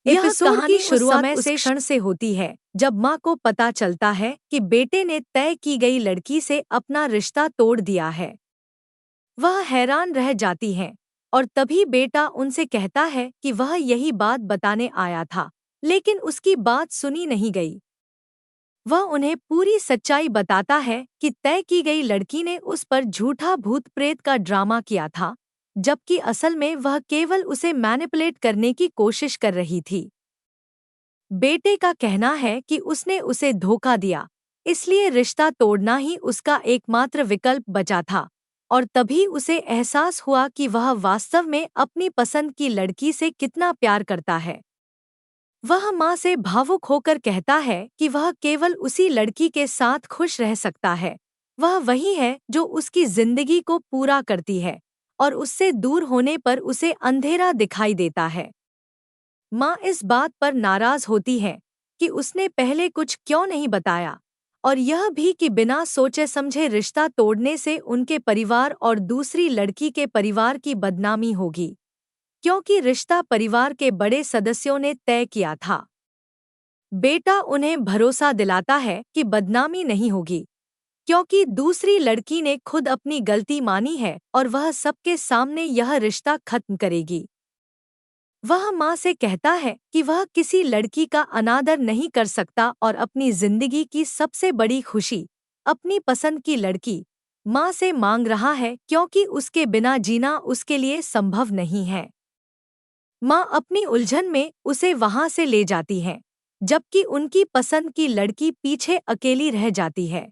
यह एपिसोड कहानी की उस शुरुआत समय उस से क्षण से होती है जब माँ को पता चलता है कि बेटे ने तय की गई लड़की से अपना रिश्ता तोड़ दिया है। वह हैरान रह जाती हैं और तभी बेटा उनसे कहता है कि वह यही बात बताने आया था, लेकिन उसकी बात सुनी नहीं गई। वह उन्हें पूरी सच्चाई बताता है कि तय की गई लड़की ने उस पर झूठा भूत प्रेत का ड्रामा किया था, जबकि असल में वह केवल उसे मैनिपुलेट करने की कोशिश कर रही थी। बेटे का कहना है कि उसने उसे धोखा दिया, इसलिए रिश्ता तोड़ना ही उसका एकमात्र विकल्प बचा था, और तभी उसे एहसास हुआ कि वह वास्तव में अपनी पसंद की लड़की से कितना प्यार करता है। वह माँ से भावुक होकर कहता है कि वह केवल उसी लड़की के साथ खुश रह सकता है। वह वही है जो उसकी जिंदगी को पूरा करती है, और उससे दूर होने पर उसे अंधेरा दिखाई देता है। माँ इस बात पर नाराज होती है कि उसने पहले कुछ क्यों नहीं बताया, और यह भी कि बिना सोचे समझे रिश्ता तोड़ने से उनके परिवार और दूसरी लड़की के परिवार की बदनामी होगी, क्योंकि रिश्ता परिवार के बड़े सदस्यों ने तय किया था। बेटा उन्हें भरोसा दिलाता है कि बदनामी नहीं होगी, क्योंकि दूसरी लड़की ने खुद अपनी गलती मानी है और वह सबके सामने यह रिश्ता खत्म करेगी। वह माँ से कहता है कि वह किसी लड़की का अनादर नहीं कर सकता और अपनी जिंदगी की सबसे बड़ी खुशी अपनी पसंद की लड़की माँ से मांग रहा है, क्योंकि उसके बिना जीना उसके लिए संभव नहीं है। माँ अपनी उलझन में उसे वहां से ले जाती हैं, जबकि उनकी पसंद की लड़की पीछे अकेली रह जाती है।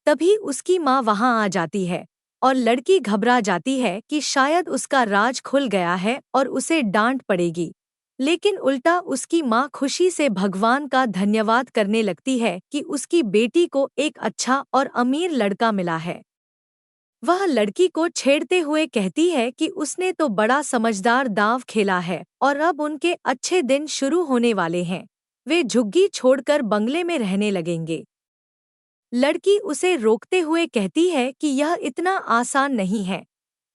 तभी उसकी माँ वहां आ जाती है और लड़की घबरा जाती है कि शायद उसका राज खुल गया है और उसे डांट पड़ेगी, लेकिन उल्टा उसकी माँ खुशी से भगवान का धन्यवाद करने लगती है कि उसकी बेटी को एक अच्छा और अमीर लड़का मिला है। वह लड़की को छेड़ते हुए कहती है कि उसने तो बड़ा समझदार दांव खेला है और अब उनके अच्छे दिन शुरू होने वाले हैं। वे झुग्गी छोड़कर बंगले में रहने लगेंगे। लड़की उसे रोकते हुए कहती है कि यह इतना आसान नहीं है,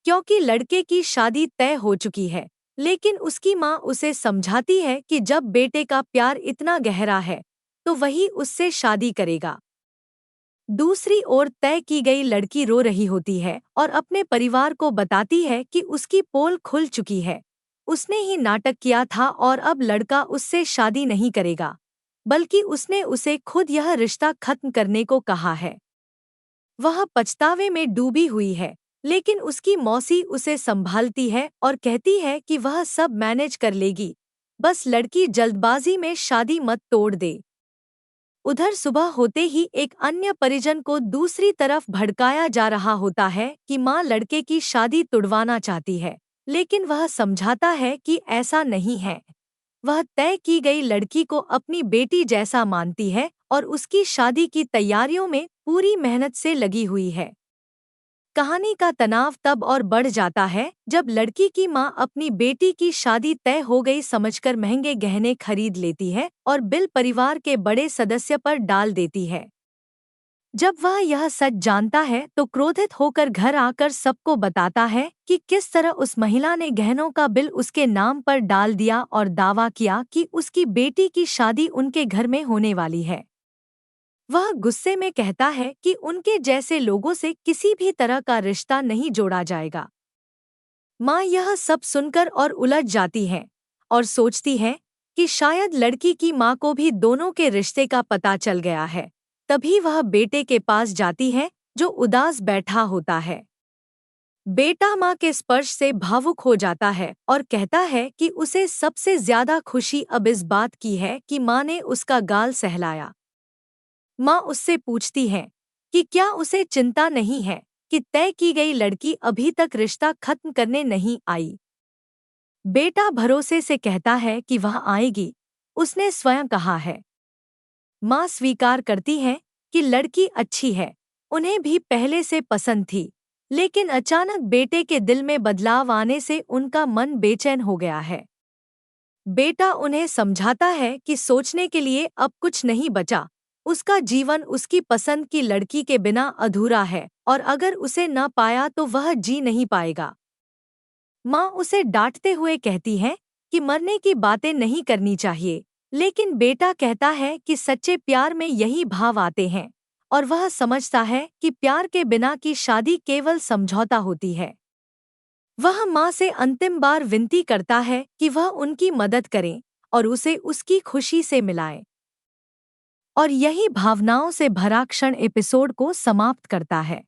क्योंकि लड़के की शादी तय हो चुकी है, लेकिन उसकी माँ उसे समझाती है कि जब बेटे का प्यार इतना गहरा है, तो वही उससे शादी करेगा। दूसरी ओर तय की गई लड़की रो रही होती है और अपने परिवार को बताती है कि उसकी पोल खुल चुकी है। उसने ही नाटक किया था और अब लड़का उससे शादी नहीं करेगा, बल्कि उसने उसे खुद यह रिश्ता खत्म करने को कहा है। वह पछतावे में डूबी हुई है, लेकिन उसकी मौसी उसे संभालती है और कहती है कि वह सब मैनेज कर लेगी, बस लड़की जल्दबाजी में शादी मत तोड़ दे। उधर सुबह होते ही एक अन्य परिजन को दूसरी तरफ भड़काया जा रहा होता है कि माँ लड़के की शादी तुड़वाना चाहती है, लेकिन वह समझाता है कि ऐसा नहीं है। वह तय की गई लड़की को अपनी बेटी जैसा मानती है और उसकी शादी की तैयारियों में पूरी मेहनत से लगी हुई है। कहानी का तनाव तब और बढ़ जाता है जब लड़की की माँ अपनी बेटी की शादी तय हो गई समझकर महंगे गहने खरीद लेती है और बिल परिवार के बड़े सदस्य पर डाल देती है। जब वह यह सच जानता है तो क्रोधित होकर घर आकर सबको बताता है कि किस तरह उस महिला ने गहनों का बिल उसके नाम पर डाल दिया और दावा किया कि उसकी बेटी की शादी उनके घर में होने वाली है। वह गुस्से में कहता है कि उनके जैसे लोगों से किसी भी तरह का रिश्ता नहीं जोड़ा जाएगा। माँ यह सब सुनकर और उलझ जाती हैं और सोचती है कि शायद लड़की की माँ को भी दोनों के रिश्ते का पता चल गया है। तभी वह बेटे के पास जाती है, जो उदास बैठा होता है। बेटा माँ के स्पर्श से भावुक हो जाता है और कहता है कि उसे सबसे ज्यादा खुशी अब इस बात की है कि माँ ने उसका गाल सहलाया। माँ उससे पूछती है कि क्या उसे चिंता नहीं है कि तय की गई लड़की अभी तक रिश्ता खत्म करने नहीं आई। बेटा भरोसे से कहता है कि वह आएगी, उसने स्वयं कहा है। माँ स्वीकार करती है कि लड़की अच्छी है, उन्हें भी पहले से पसंद थी, लेकिन अचानक बेटे के दिल में बदलाव आने से उनका मन बेचैन हो गया है। बेटा उन्हें समझाता है कि सोचने के लिए अब कुछ नहीं बचा, उसका जीवन उसकी पसंद की लड़की के बिना अधूरा है और अगर उसे न पाया तो वह जी नहीं पाएगा। माँ उसे डांटते हुए कहती है कि मरने की बातें नहीं करनी चाहिए, लेकिन बेटा कहता है कि सच्चे प्यार में यही भाव आते हैं और वह समझता है कि प्यार के बिना की शादी केवल समझौता होती है। वह माँ से अंतिम बार विनती करता है कि वह उनकी मदद करे और उसे उसकी खुशी से मिलाए। और यही भावनाओं से भरा क्षण एपिसोड को समाप्त करता है।